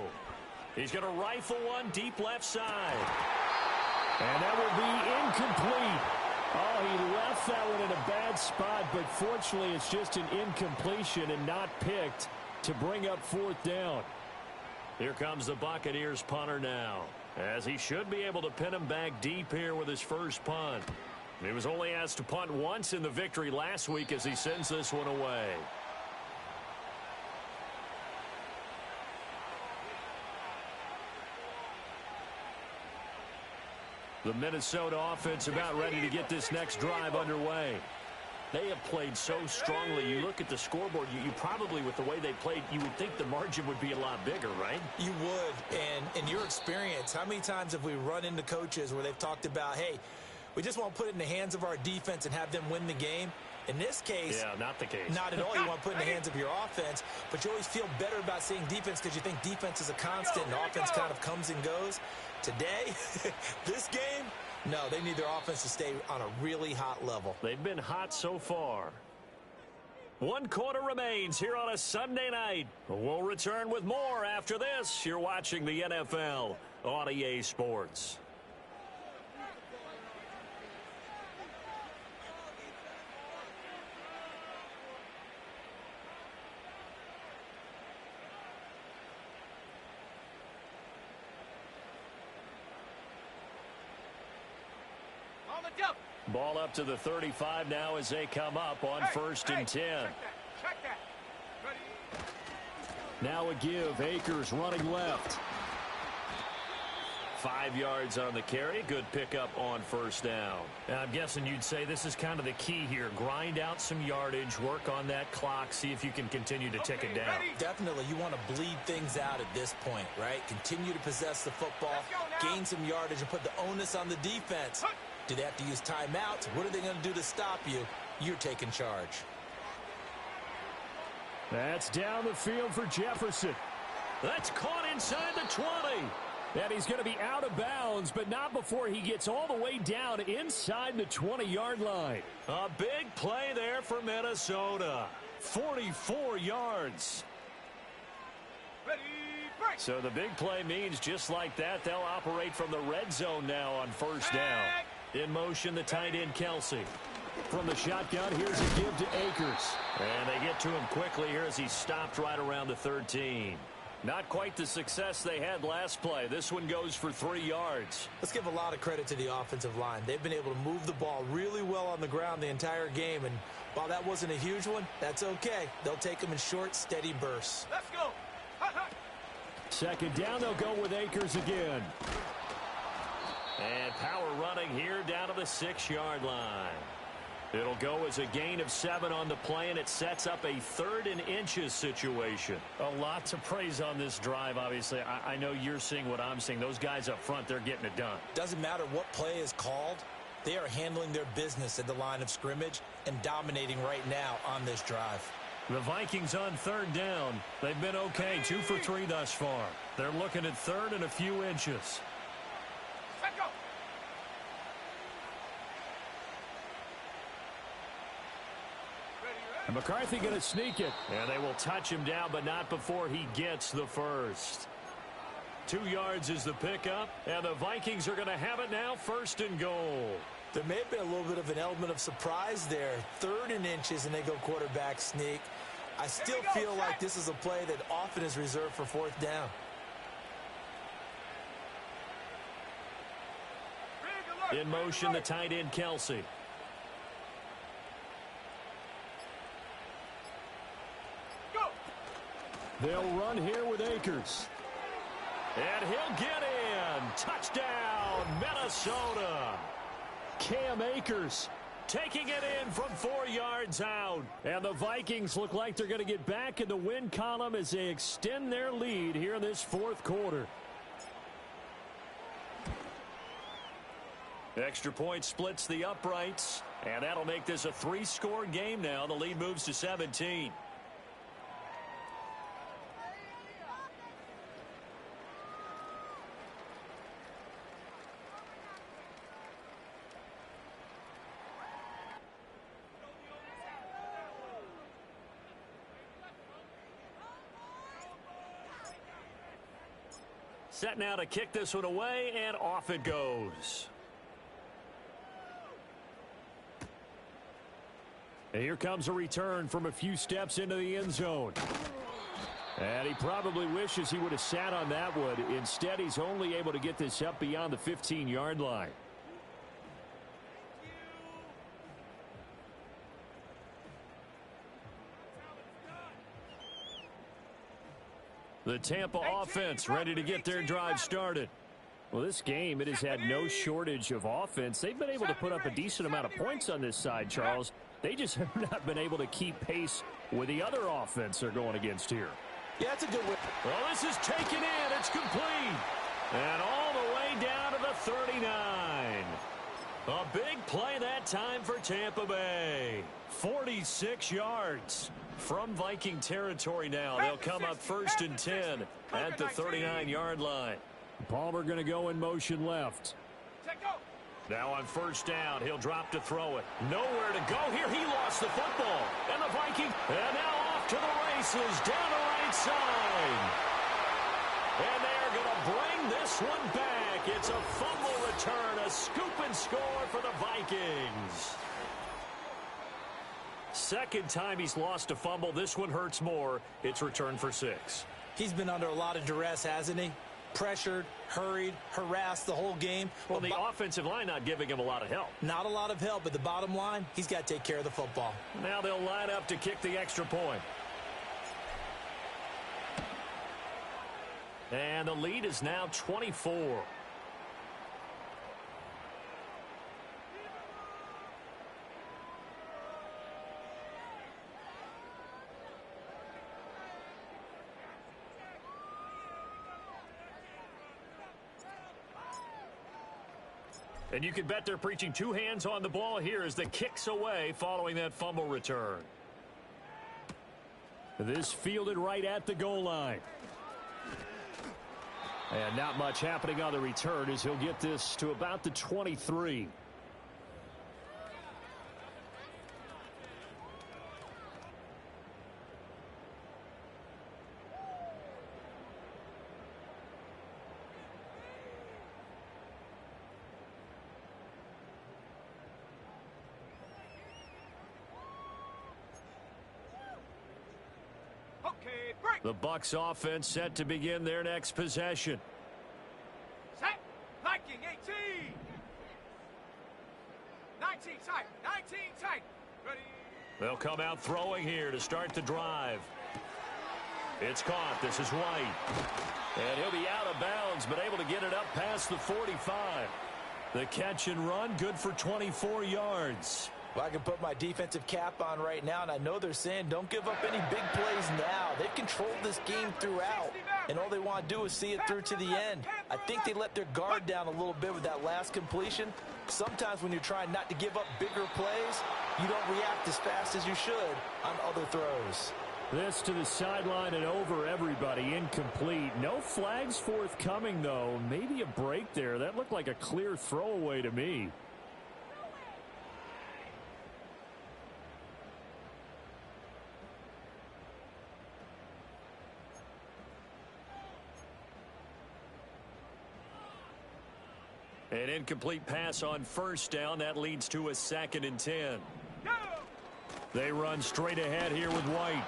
He's going to rifle one deep left side. And that will be incomplete. Oh, he left that one in a bad spot, but fortunately it's just an incompletion and not picked to bring up 4th down. Here comes the Buccaneers punter now, as he should be able to pin him back deep here with his first punt. He was only asked to punt once in the victory last week as he sends this one away. The Minnesota offense about ready to get this next drive underway. They have played so strongly. You look at the scoreboard, you probably, with the way they played, you would think the margin would be a lot bigger, right? You would. And in your experience, how many times have we run into coaches where they've talked about, hey, we just want to put it in the hands of our defense and have them win the game? In this case, yeah, not the case. Not at all. You want to put it in the hands of your offense, but you always feel better about saying defense because you think defense is a constant and offense kind of comes and goes. Today, this game, no, they need their offense to stay on a really hot level. They've been hot so far. 1 quarter remains here on a Sunday night. We'll return with more after this. You're watching the NFL on EA Sports. Ball up to the 35 now as they come up on 1st and 10. Check that. Ready. Now a give. Akers running left. 5 yards on the carry. Good pickup on 1st down. I'm guessing you'd say this is kind of the key here. Grind out some yardage. Work on that clock. See if you can continue to tick it down. Definitely. You want to bleed things out at this point, right? Continue to possess the football. Gain some yardage and put the onus on the defense. Do they have to use timeouts? What are they going to do to stop you? You're taking charge. That's down the field for Jefferson. That's caught inside the 20. And he's going to be out of bounds, but not before he gets all the way down inside the 20-yard line. A big play there for Minnesota. 44 yards. Ready, break. So the big play means just like that, they'll operate from the red zone now on first down. In motion, the tight end, Kelsey. From the shotgun, here's a give to Akers. And they get to him quickly here as he stopped right around the 13. Not quite the success they had last play. This one goes for 3 yards. Let's give a lot of credit to the offensive line. They've been able to move the ball really well on the ground the entire game, and while that wasn't a huge one, that's okay. They'll take them in short, steady bursts. Let's go. Hot, hot. Second down, they'll go with Akers again. And power running here down to the 6-yard line. It'll go as a gain of 7 on the play, and it sets up a 3rd and inches situation. A lot to praise on this drive, obviously. I know you're seeing what I'm seeing. Those guys up front, they're getting it done. Doesn't matter what play is called. They are handling their business at the line of scrimmage and dominating right now on this drive. The Vikings on 3rd down. They've been okay, 2 for 3 thus far. They're looking at 3rd and a few inches. Let go. And McCarthy going to sneak it. And they will touch him down, but not before he gets the first. 2 yards is the pickup, and the Vikings are going to have it now, 1st and goal. There may have been a little bit of an element of surprise there. 3rd and inches, and they go quarterback sneak. I still feel like this is a play that often is reserved for 4th down. In motion, the tight end, Kelsey. They'll run here with Akers. And he'll get in. Touchdown, Minnesota. Cam Akers taking it in from 4 yards out. And the Vikings look like they're going to get back in the win column as they extend their lead here in this 4th quarter. Extra point splits the uprights, and that'll make this a 3-score game now. The lead moves to 17. Set now to kick this one away, and off it goes. And here comes a return from a few steps into the end zone. And he probably wishes he would have sat on that one. Instead, he's only able to get this up beyond the 15-yard line. The Tampa offense ready to get their drive started. Well, this game, it has had no shortage of offense. They've been able to put up a decent amount of points on this side, Charles. They just have not been able to keep pace with the other offense they're going against here. Yeah, that's a good win. Well, this is taken in. It's complete. And all the way down to the 39. A big play that time for Tampa Bay. 46 yards. From Viking territory now. They'll come up 1st and 10 at the 39-yard line. Palmer going to go in motion left. Now on 1st down, he'll drop to throw it. Nowhere to go here. He lost the football. And the Vikings, and now off to the races down the right side. And they're going to bring this one back. It's a fumble return, a scoop and score for the Vikings. Second time he's lost a fumble. This one hurts more. It's returned for 6. He's been under a lot of duress, hasn't he? Pressured, hurried, harassed the whole game. Well, the offensive line not giving him a lot of help. Not a lot of help, but the bottom line, he's got to take care of the football. Now they'll line up to kick the extra point. And the lead is now 24. And you can bet they're preaching 2 hands on the ball here as the kick's away following that fumble return. This fielded right at the goal line. And not much happening on the return as he'll get this to about the 23. The Bucs offense set to begin their next possession. Set. Viking 18. 19 tight. 19 tight. Ready. They'll come out throwing here to start the drive. It's caught. This is White. And he'll be out of bounds, but able to get it up past the 45. The catch and run, good for 24 yards. Well, I can put my defensive cap on right now, and I know they're saying don't give up any big plays now. They've controlled this game throughout, and all they want to do is see it through to the end. I think they let their guard down a little bit with that last completion. Sometimes when you're trying not to give up bigger plays, you don't react as fast as you should on other throws. This to the sideline and over everybody. Incomplete. No flags forthcoming, though. Maybe a break there. That looked like a clear throwaway to me. An incomplete pass on first down. That leads to a 2nd and 10. They run straight ahead here with White.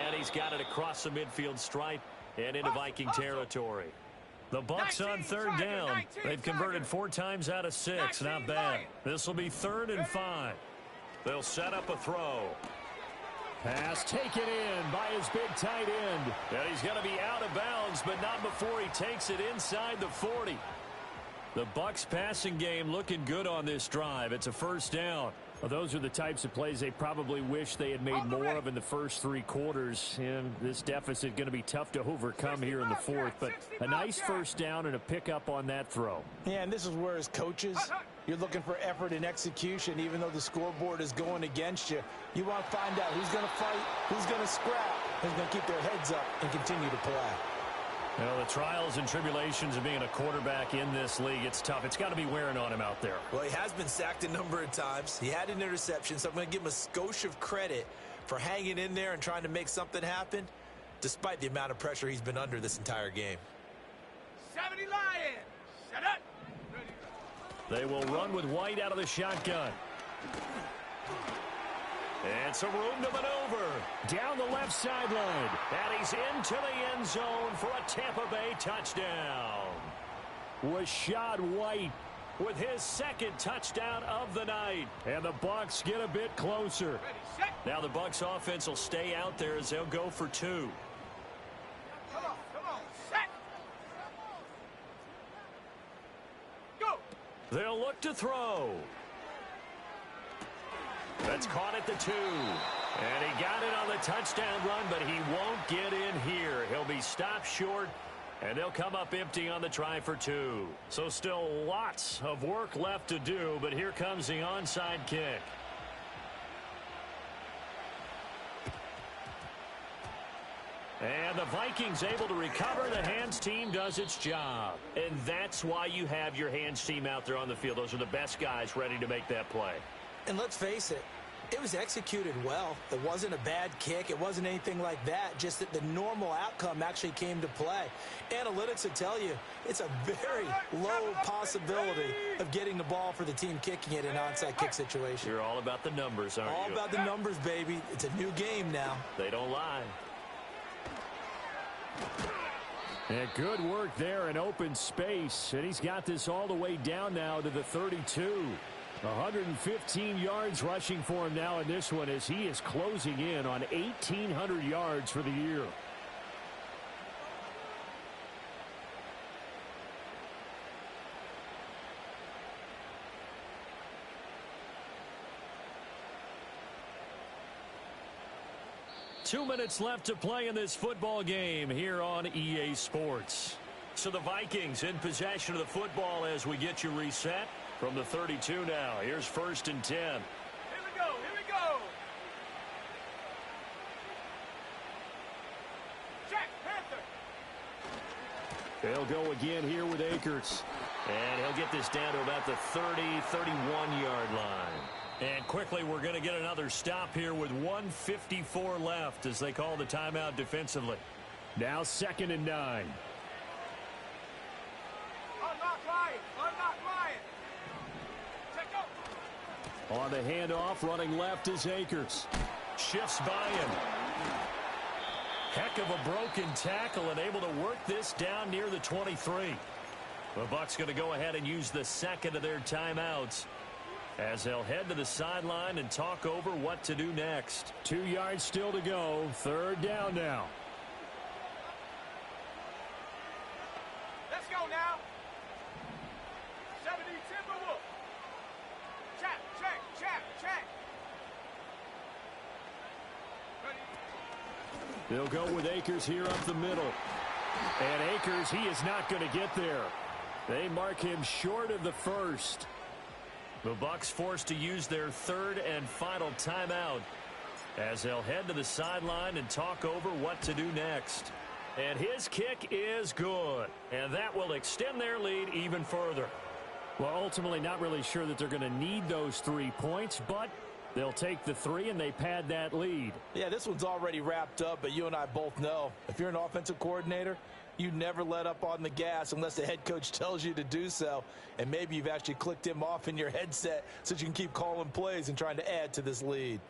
And he's got it across the midfield stripe and into Viking territory. The Bucs on 3rd down. They've converted 4 times out of 6. Not bad. This will be 3rd and 5. They'll set up a throw. Pass taken in by his big tight end. And he's going to be out of bounds, but not before he takes it inside the 40. The Bucs passing game looking good on this drive. It's a 1st down. Well, those are the types of plays they probably wish they had made more of in the first 3 quarters. And this deficit going to be tough to overcome here in the 4th. But a nice 1st down and a pickup on that throw. Yeah, and this is where as coaches, you're looking for effort and execution. Even though the scoreboard is going against you, you want to find out who's going to fight, who's going to scrap, who's going to keep their heads up and continue to play. You know, the trials and tribulations of being a quarterback in this league, it's tough. It's got to be wearing on him out there. Well, he has been sacked a number of times. He had an interception, so I'm going to give him a skosh of credit for hanging in there and trying to make something happen, despite the amount of pressure he's been under this entire game. 70 Lions. Set up. They will run with White out of the shotgun. And some room to maneuver. Down the left sideline. And he's into the end zone for a Tampa Bay touchdown. Rashad White with his 2nd touchdown of the night. And the Bucs get a bit closer. Ready, set. Now the Bucs offense will stay out there as they'll go for 2. Come on, set. Go. They'll look to throw. That's caught at the 2. And he got it on the touchdown run, but he won't get in here. He'll be stopped short, and they'll come up empty on the try for 2. So still lots of work left to do, but here comes the onside kick. And the Vikings able to recover. The hands team does its job. And that's why you have your hands team out there on the field. Those are the best guys ready to make that play. And let's face it, it was executed well. It wasn't a bad kick. It wasn't anything like that. Just that the normal outcome actually came to play. Analytics will tell you it's a very low possibility of getting the ball for the team kicking it in an onside kick situation. You're all about the numbers, aren't you? All about the numbers, baby. It's a new game now. They don't lie. And good work there in open space. And he's got this all the way down now to the 32. 115 yards rushing for him now in this one as he is closing in on 1,800 yards for the year. Two minutes left to play in this football game here on EA Sports. So the Vikings in possession of the football as we get you reset from the 32 now. Here's 1st and 10. Here we go, here we go. Jack Panther. They'll go again here with Akers. And he'll get this down to about the 30, 31-yard line. And quickly, we're going to get another stop here with 1:54 left as they call the timeout defensively. Now 2nd and 9. Unlock Ryan. Unlock Ryan. Check up. On the handoff, running left is Akers. Shifts by him. Heck of a broken tackle and able to work this down near the 23. The Bucs going to go ahead and use the second of their timeouts as they'll head to the sideline and talk over what to do next. 2 yards still to go. 3rd down now. Let's go now. 70 Timberwolf. Check. Ready. They'll go with Akers here up the middle. And Akers, he is not going to get there. They mark him short of the first. The Bucs forced to use their 3rd and final timeout as they'll head to the sideline and talk over what to do next. And his kick is good, and that will extend their lead even further. Well, ultimately not really sure that they're going to need those 3 points, but they'll take the 3 and they pad that lead. Yeah, this one's already wrapped up, but you and I both know if you're an offensive coordinator, you never let up on the gas unless the head coach tells you to do so. And maybe you've actually clicked him off in your headset so you can keep calling plays and trying to add to this lead.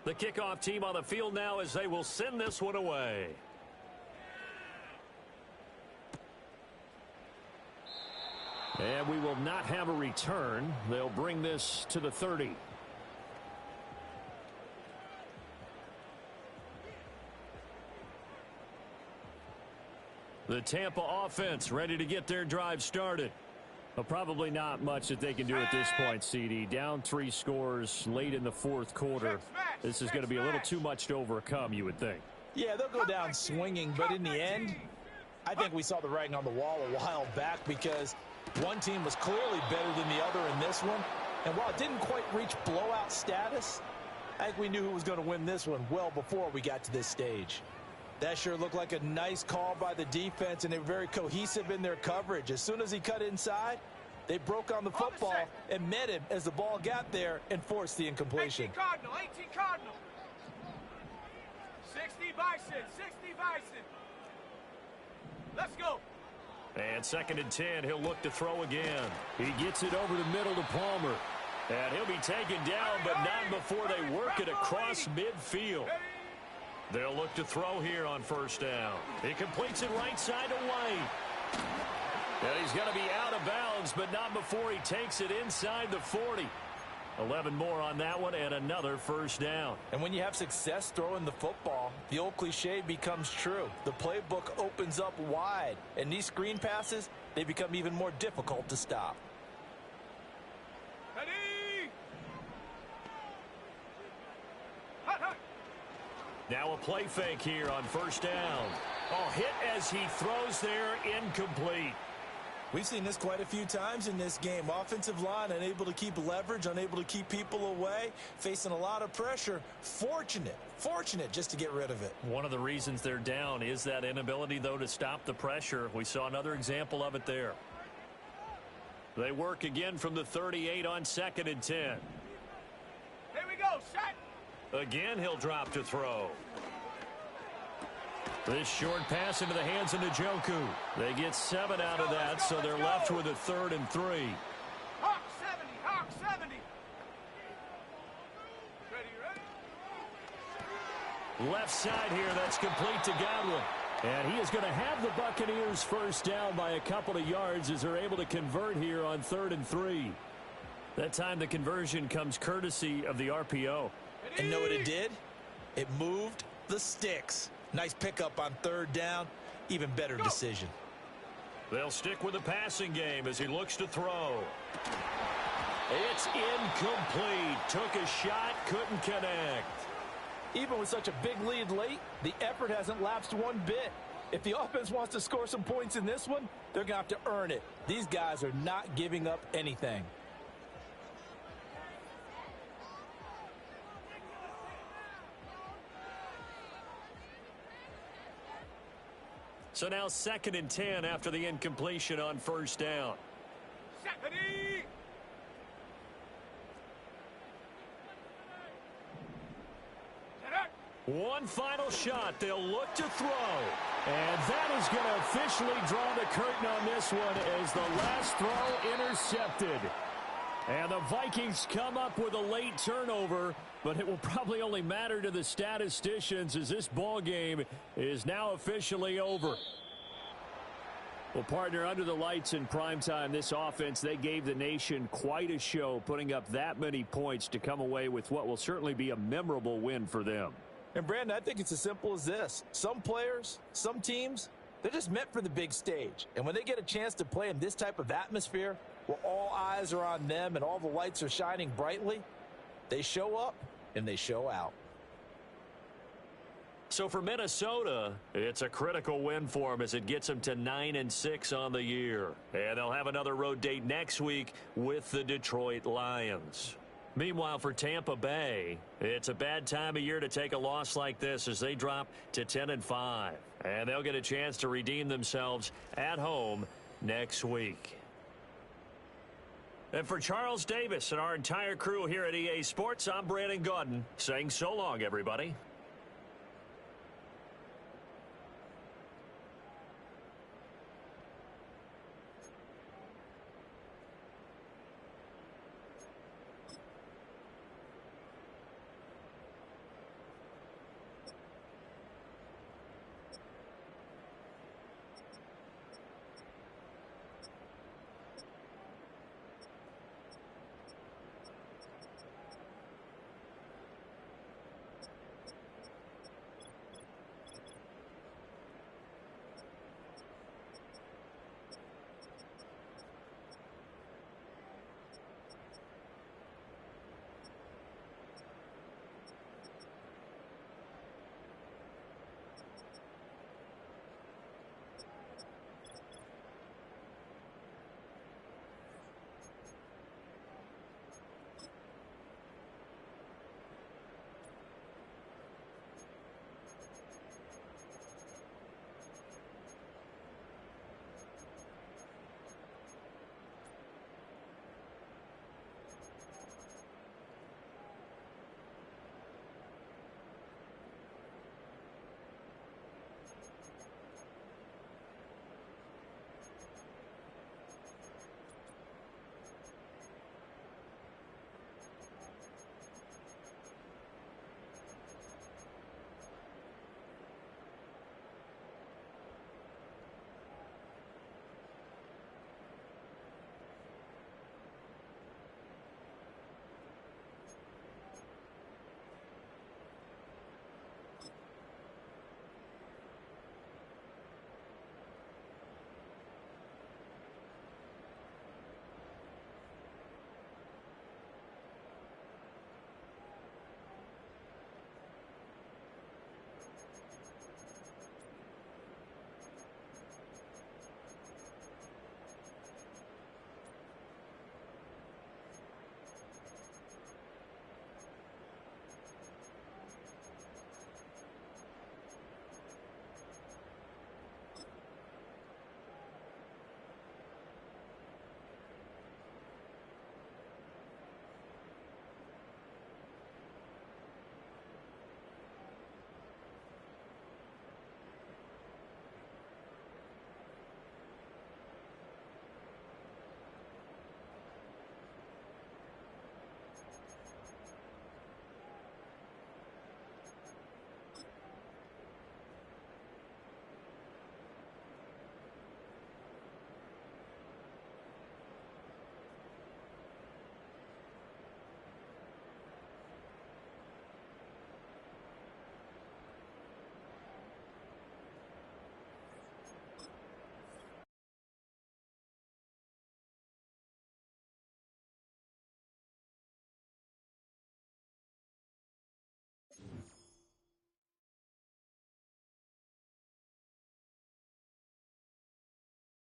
The kickoff team on the field now as they will send this one away. And we will not have a return. They'll bring this to the 30. The Tampa offense ready to get their drive started. Well, probably not much that they can do at this point, CD. Down 3 scores late in the 4th quarter. This is going to be a little too much to overcome, you would think. Yeah, they'll go down swinging, but in the end, I think we saw the writing on the wall a while back because one team was clearly better than the other in this one. And while it didn't quite reach blowout status, I think we knew who was going to win this one well before we got to this stage. That sure looked like a nice call by the defense, and they were very cohesive in their coverage. As soon as he cut inside, they broke on the football and met him as the ball got there and forced the incompletion. 18 Cardinal. 60 Bison. Let's go. And 2nd and 10, he'll look to throw again. He gets it over the middle to Palmer. And he'll be taken down, but not before they work it across midfield. They'll look to throw here on 1st down. He completes it right side to White. And he's going to be out of bounds, but not before he takes it inside the 40. 11 more on that one and another 1st down. And when you have success throwing the football, the old cliche becomes true. The playbook opens up wide, and these screen passes, they become even more difficult to stop. Ready? Hut. Now a play fake here on 1st down. Oh, hit as he throws there, incomplete. We've seen this quite a few times in this game. Offensive line unable to keep leverage, unable to keep people away, facing a lot of pressure. Fortunate just to get rid of it. One of the reasons they're down is that inability, though, to stop the pressure. We saw another example of it there. They work again from the 38 on 2nd and 10. Here we go, set. Again, he'll drop to throw. This short pass into the hands of Njoku. They get 7 out of that, so they're left with a 3rd and 3. Hawk 70. Ready. Left side here, that's complete to Godwin. And he is going to have the Buccaneers 1st down by a couple of yards as they're able to convert here on 3rd and 3. That time the conversion comes courtesy of the RPO. And know what it did? It moved the sticks. Nice pickup on 3rd down. Even better decision. They'll stick with the passing game as he looks to throw. It's incomplete. Took a shot, couldn't connect. Even with such a big lead late, the effort hasn't lapsed one bit. If the offense wants to score some points in this one, they're going to have to earn it. These guys are not giving up anything. So now 2nd and 10 after the incompletion on first down. Ready. One final shot. They'll look to throw. And that is going to officially draw the curtain on this one as the last throw intercepted. And the Vikings come up with a late turnover, but it will probably only matter to the statisticians as this ball game is now officially over. Well, partner, under the lights in primetime, this offense, they gave the nation quite a show, putting up that many points to come away with what will certainly be a memorable win for them. And, Brandon, I think it's as simple as this. Some players, some teams, they're just meant for the big stage. And when they get a chance to play in this type of atmosphere, where all eyes are on them and all the lights are shining brightly, they show up and they show out. So for Minnesota, it's a critical win for them as it gets them to 9-6 on the year. And they'll have another road date next week with the Detroit Lions. Meanwhile, for Tampa Bay, it's a bad time of year to take a loss like this as they drop to 10-5. And they'll get a chance to redeem themselves at home next week. And for Charles Davis and our entire crew here at EA Sports, I'm Brandon Gaudin saying so long, everybody.